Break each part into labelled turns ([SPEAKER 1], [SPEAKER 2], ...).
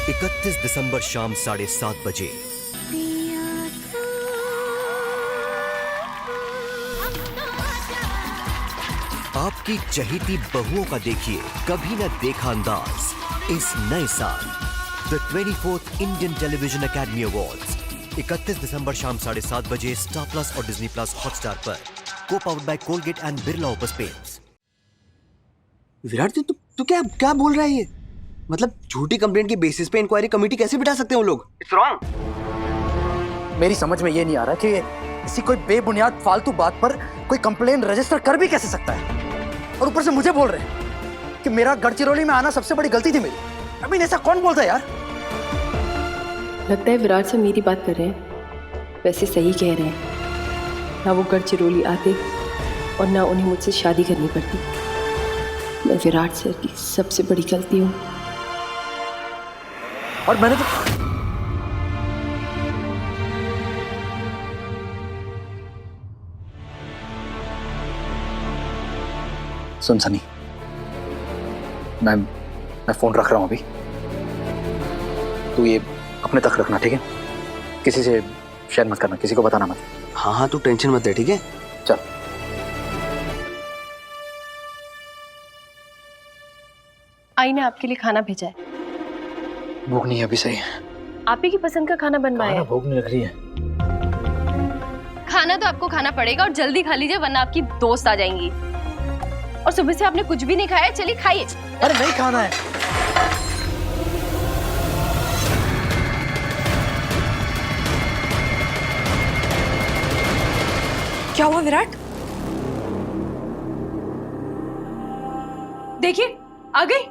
[SPEAKER 1] 31 दिसंबर शाम 7:30 बजे। आपकी चहेती बहुओं का देखिए कभी न देखा अंदाज इस नए साल the 24th Indian television academy awards 31 दिसंबर शाम 7:30 बजे स्टार प्लस और डिज्नी प्लस हॉटस्टार पर। को powered by Colgate and Birla opus paints.
[SPEAKER 2] Virat तू क्या क्या बोल रहा है ये? मतलब झूठी कंप्लेंट के बेसिस पे इंक्वायरी कमेटी कैसे बिठा सकते हैं वो लोग? It's wrong.
[SPEAKER 3] मेरी समझ में ये नहीं आ रहा कि किसी कोई बेबुनियाद फालतू बात पर कोई कंप्लेन रजिस्टर कर भी कैसे सकता है, और ऊपर से मुझे बोल रहे हैं कि मेरा गढ़चिरौली में आना सबसे बड़ी गलती थी मेरी। अभी ऐसा कौन बोलता है यार?
[SPEAKER 4] लगता है विराट से मेरी बात कर रहे हैं। वैसे सही कह रहे हैं, ना वो गढ़चिरौली आते और ना उन्हें मुझसे शादी करनी पड़ती। मैं विराट सर की सबसे बड़ी गलती हूँ।
[SPEAKER 3] और मैंने तो सुन सनी, मैं फोन रख रहा हूं अभी। तू ये अपने तक रखना, ठीक है? किसी से शेयर मत करना, किसी को बताना मत।
[SPEAKER 2] हाँ तू टेंशन मत ले, ठीक है?
[SPEAKER 3] चल।
[SPEAKER 4] आई ने आपके लिए खाना भेजा है।
[SPEAKER 3] भूख नहीं है अभी। सही,
[SPEAKER 4] आप ही की पसंद का खाना बनवाया है।
[SPEAKER 3] भूख नहीं लग रही है।
[SPEAKER 4] खाना तो आपको खाना पड़ेगा और जल्दी खा लीजिए, वरना आपकी दोस्त आ जाएंगी। और सुबह से आपने कुछ भी नहीं खाया, चलिए खाइए।
[SPEAKER 3] अरे नहीं खाना है।
[SPEAKER 5] क्या हुआ विराट?
[SPEAKER 4] देखिए आ गई।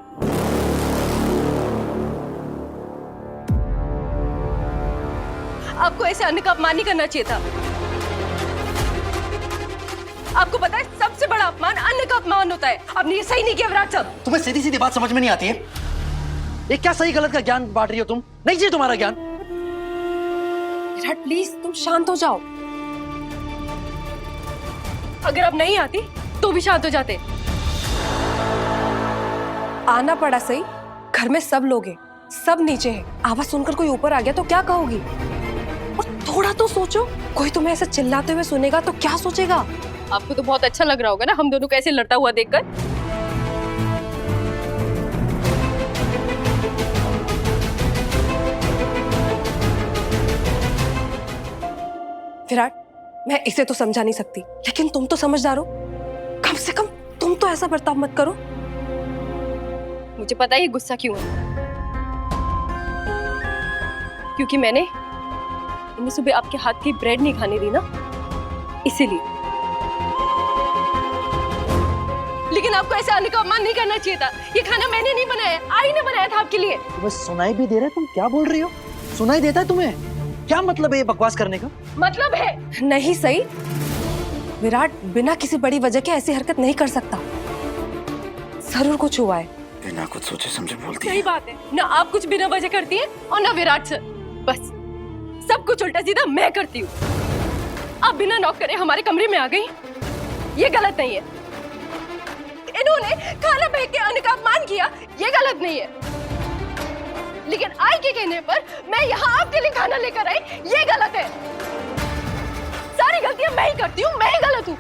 [SPEAKER 4] आपको ऐसे अन्न का अपमान नहीं करना चाहिए था। आपको पता है सबसे बड़ा अपमान अन्न का अपमान होता है। आपने ये सही नहीं किया विराट साहब।
[SPEAKER 3] तुम्हें सीधी सीधी बात समझ में नहीं आती है? ये क्या सही गलत का ज्ञान बांट रही हो तुम? नहीं चाहिए तुम्हारा ज्ञान।
[SPEAKER 5] विराट प्लीज तुम शांत हो जाओ।
[SPEAKER 4] अगर आप नहीं आती तो भी शांत हो जाते।
[SPEAKER 5] आना पड़ा सही, घर में सब लोग हैं, सब नीचे हैं। आवाज सुनकर कोई ऊपर आ गया तो क्या कहोगी? और थोड़ा तो सोचो, कोई तुम्हें ऐसे चिल्लाते हुए सुनेगा तो क्या सोचेगा?
[SPEAKER 4] आपको तो बहुत अच्छा लग रहा होगा ना हम दोनों कैसे लड़ता हुआ देखकर।
[SPEAKER 5] विराट मैं इसे तो समझा नहीं सकती, लेकिन तुम तो समझदार हो। कम से कम तुम तो ऐसा बर्ताव मत करो।
[SPEAKER 4] मुझे पता है ये गुस्सा क्यों है, क्योंकि मैंने इन्हें सुबह आपके हाथ की ब्रेड नहीं खाने दी ना, इसीलिए। लेकिन आपको ऐसे अन्न का अपमान नहीं करना चाहिए था। ये खाना मैंने नहीं बनाया, आई ने बनाया था आपके लिए।
[SPEAKER 3] तुम्हें सुनाई भी दे रहा है? तुम क्या बोल रही हो? सुनाई देता है तुम्हें? क्या मतलब है ये बकवास करने का?
[SPEAKER 4] मतलब है
[SPEAKER 5] नहीं सही, विराट बिना किसी बड़ी वजह के ऐसी हरकत नहीं कर सकता। जरूर कुछ हुआ है।
[SPEAKER 3] बिना कुछ सोचे समझे बोलती
[SPEAKER 4] सही बात है ना। आप कुछ बिना वजह करती हैं और ना विराट सर। बस सब कुछ उल्टा सीधा मैं करती हूँ। आप बिना नॉक करे हमारे कमरे में आ गई, ये गलत नहीं है। इन्होंने खाना फेंक के अन्न का अपमान किया, ये गलत नहीं है। लेकिन आई के कहने पर मैं यहाँ आपके लिए खाना लेकर आई, ये गलत है। सारी गलतियां मैं ही करती हूँ, मैं ही गलत हूँ।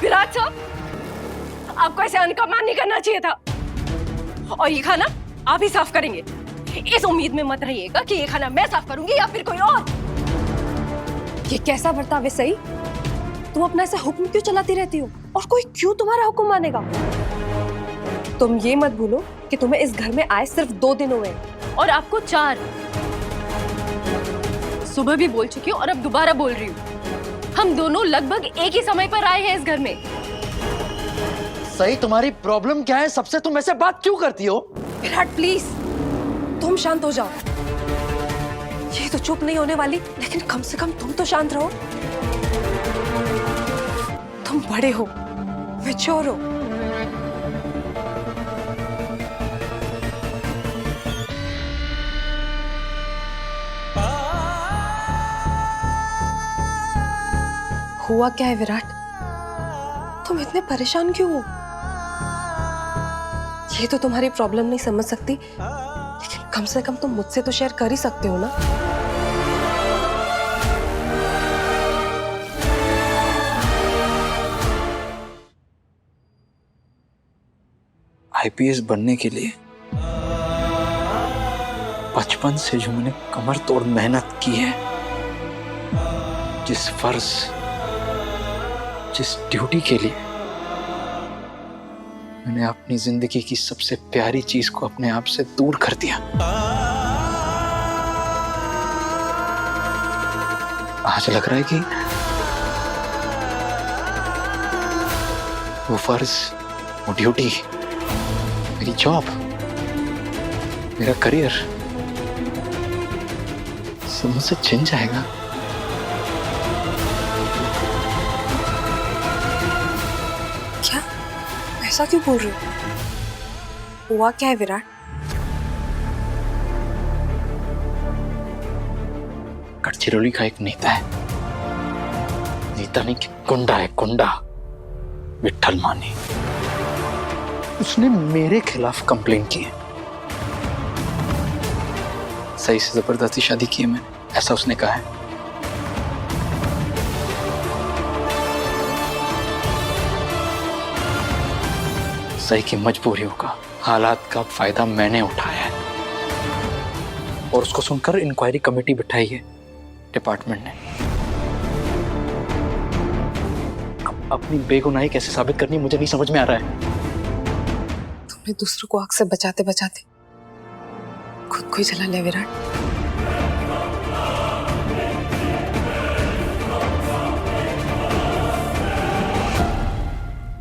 [SPEAKER 4] विराट साहब, आपको ऐसे अन्न का अपमान नहीं करना चाहिए था। और ये खाना आप ही साफ करेंगे, इस उम्मीद में मत रहिएगा कि ये खाना मैं साफ करूंगी या फिर कोई और।
[SPEAKER 5] ये कैसा बर्ताव है सही? तुम अपना ऐसा हुक्म क्यों चलाती रहती हो, और कोई क्यों तुम्हारा हुक्म मानेगा? तुम ये मत भूलो कि तुम्हें इस घर में आए सिर्फ 2 दिन हुए हैं।
[SPEAKER 4] और आपको 4। सुबह भी बोल चुकी हूँ और अब दोबारा बोल रही हूँ। हम दोनों लगभग एक ही समय पर आए हैं इस घर में।
[SPEAKER 3] सही, तुम्हारी प्रॉब्लम क्या है? सबसे तुम ऐसे बात क्यों करती हो?
[SPEAKER 5] विराट प्लीज तुम शांत हो जाओ। ये तो चुप नहीं होने वाली, लेकिन कम से कम तुम तो शांत रहो। तुम बड़े हो, मैच्योर हो। हुआ क्या है विराट? तुम इतने परेशान क्यों हो? ये तो तुम्हारी प्रॉब्लम नहीं समझ सकती, लेकिन कम से कम तुम मुझसे तो शेयर कर ही सकते हो ना।
[SPEAKER 3] आईपीएस बनने के लिए बचपन से जो मैंने कमर तोड़ मेहनत की है, जिस फर्ज, जिस ड्यूटी के लिए मैंने अपनी जिंदगी की सबसे प्यारी चीज को अपने आप से दूर कर दिया, आज लग रहा है कि वो फर्ज, वो ड्यूटी, मेरी जॉब, मेरा करियर सब मुझसे छिन जाएगा।
[SPEAKER 5] क्या? ऐसा क्यों बोल रहे हो? हुआ क्या है विराट?
[SPEAKER 3] गढ़चिरौली का एक नेता है, नेता नहीं कि गुंडा है, गुंडा, विट्ठल मानी। उसने मेरे खिलाफ कंप्लेन की है। सही से जबरदस्ती शादी की है मैंने, ऐसा उसने कहा है। सही की मजबूरियों का, हालात का फायदा मैंने उठाया है और उसको सुनकर इंक्वायरी कमेटी बिठाई है डिपार्टमेंट ने। अब अपनी बेगुनाही कैसे साबित करनी मुझे नहीं समझ में आ रहा है।
[SPEAKER 5] तुमने दूसरों को आग से बचाते बचाते खुद को ही जला लिया विराट।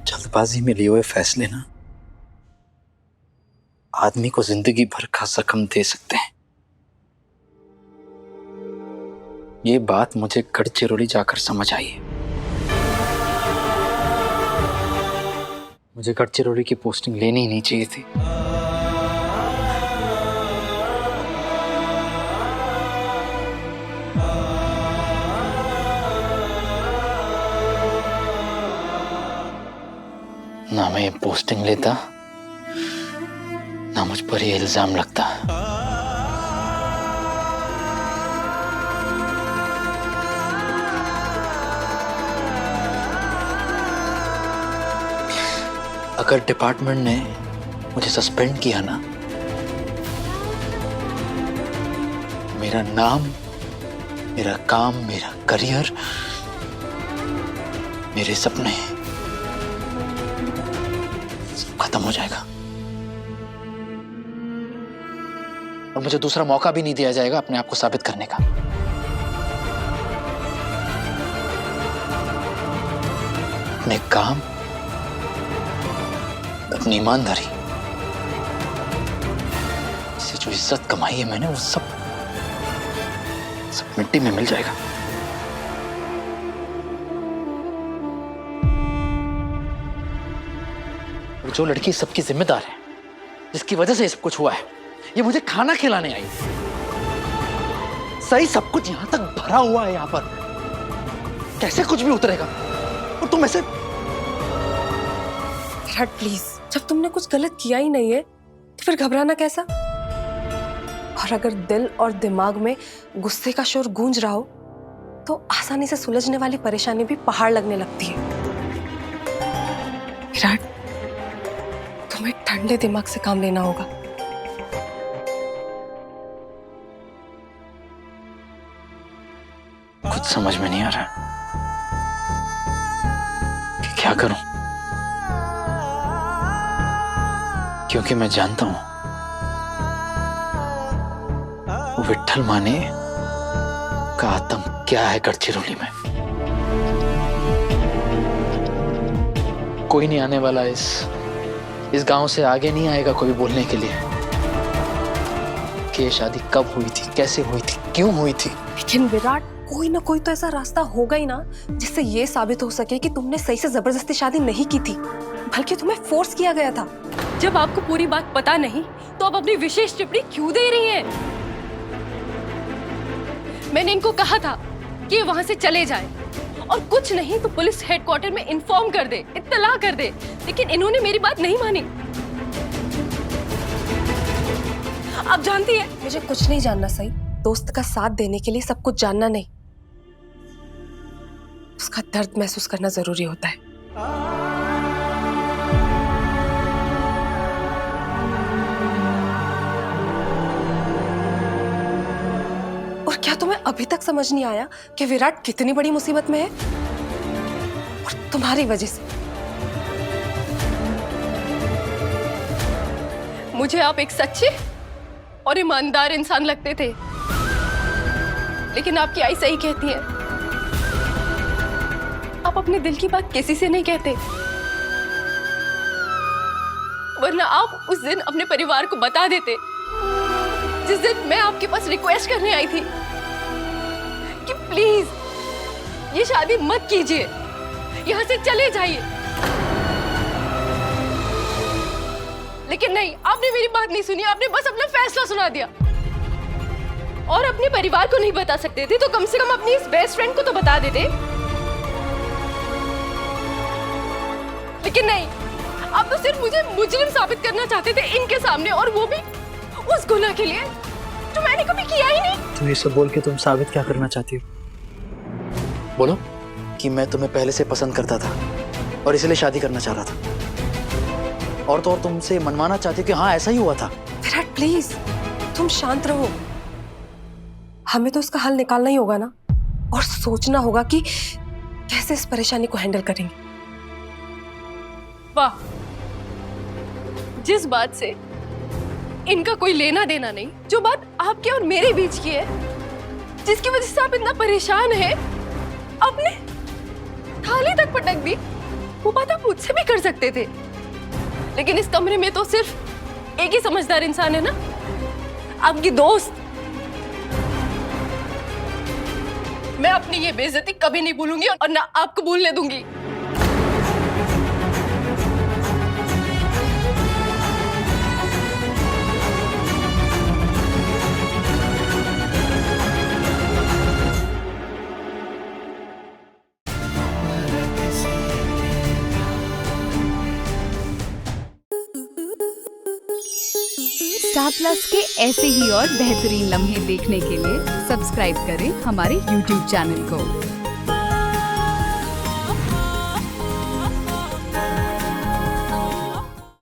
[SPEAKER 3] जल्दबाजी में लिए हुए फैसले ना आदमी को जिंदगी भर का जख्म दे सकते हैं। ये बात मुझे गढ़चिरौली जाकर समझ आई है। मुझे गढ़चिरौली की पोस्टिंग लेनी ही नहीं चाहिए थी। ना मैं ये पोस्टिंग लेता, ना मुझ पर ये इल्जाम लगता। अगर डिपार्टमेंट ने मुझे सस्पेंड किया ना, मेरा नाम, मेरा काम, मेरा करियर, मेरे सपने सब खत्म हो जाएगा और मुझे दूसरा मौका भी नहीं दिया जाएगा अपने आप को साबित करने का। अपने काम, अपनी ईमानदारी से जो इज्जत कमाई है मैंने, वो सब मिट्टी में मिल जाएगा। और जो लड़की सबकी जिम्मेदार है, जिसकी वजह से ये सब कुछ हुआ है, ये मुझे खाना खिलाने आई। सही सब कुछ यहां तक भरा हुआ है, यहां पर कैसे कुछ भी उतरेगा? और तुम ऐसे।
[SPEAKER 5] विराट प्लीज, जब तुमने कुछ गलत किया ही नहीं है तो फिर घबराना कैसा? और अगर दिल और दिमाग में गुस्से का शोर गूंज रहा हो तो आसानी से सुलझने वाली परेशानी भी पहाड़ लगने लगती है। विराट, तुम्हें ठंडे दिमाग से काम लेना होगा।
[SPEAKER 3] कुछ समझ में नहीं आ रहा कि क्या करूं, क्योंकि मैं जानता हूं वो विट्ठल माने का आतंक क्या है गढ़चिरौली में। कोई नहीं आने वाला इस गांव से, आगे नहीं आएगा कोई बोलने के लिए कि ये शादी कब हुई थी, कैसे हुई थी, क्यों हुई थी।
[SPEAKER 5] लेकिन विराट, कोई ना कोई तो ऐसा रास्ता होगा ही ना जिससे ये साबित हो सके कि तुमने सही से जबरदस्ती शादी नहीं की थी, बल्कि तुम्हें फोर्स किया गया था।
[SPEAKER 4] जब आपको पूरी बात पता नहीं तो आप अपनी विशेष टिप्पणी क्यों दे रही हैं? मैंने इनको कहा था कि वहां से चले जाएं और कुछ नहीं तो पुलिस हेडक्वार्टर में इन्फॉर्म कर दे, इत्तला कर दे, लेकिन इन्होंने मेरी बात नहीं मानी। आप जानती है
[SPEAKER 5] मुझे कुछ नहीं जानना सही। दोस्त का साथ देने के लिए सब कुछ जानना नहीं, उसका दर्द महसूस करना जरूरी होता है। और क्या तुम्हें अभी तक समझ नहीं आया कि विराट कितनी बड़ी मुसीबत में है? और तुम्हारी वजह से।
[SPEAKER 4] मुझे आप एक सच्चे और ईमानदार इंसान लगते थे, लेकिन आपकी आई सही कहती है, आप अपने दिल की बात किसी से नहीं कहते, वरना आप उस दिन अपने परिवार को बता देते, जिस दिन मैं आपके पास रिक्वेस्ट करने आई थी कि प्लीज ये शादी मत कीजिए, यहां से चले जाइए। लेकिन नहीं, आपने मेरी बात नहीं सुनी, आपने बस अपना फैसला सुना दिया। और अपने परिवार को नहीं बता सकते थे तो कम से कम अपनी इस बेस्ट फ्रेंड को तो बता देते। लेकिन नहीं, आप तो सिर्फ मुझे मुजरिम साबित करना चाहते थे इनके सामने, और वो भी उस गुनाह के लिए जो मैंने कभी किया ही नहीं।
[SPEAKER 3] तो ये सब बोल के तुम साबित क्या करना चाहती हो? बोलो कि मैं तुम्हें पहले से पसंद करता था और इसलिए शादी करना चाह रहा था, और तो और तुमसे मनवाना चाहती कि हाँ ऐसा ही हुआ था।
[SPEAKER 5] विराट प्लीज तुम शांत रहो। हमें तो इसका हल निकालना ही होगा ना, और सोचना होगा कि कैसे इस परेशानी को हैंडल करेंगे।
[SPEAKER 4] वाह, जिस बात से इनका कोई लेना देना नहीं, जो बात आपके और मेरे बीच की है, जिसकी वजह से आप इतना परेशान हैं, आपने थाली तक पटक दी, वो बात आप मुझसे भी कर सकते थे। लेकिन इस कमरे में तो सिर्फ एक ही समझदार इंसान है ना, आपकी दोस्त। मैं अपनी ये बेइज्जती कभी नहीं भूलूंगी और ना आपको भूलने दूंगी।
[SPEAKER 6] स्टार प्लस के ऐसे ही और बेहतरीन लम्हे देखने के लिए सब्सक्राइब करें हमारे YouTube चैनल को।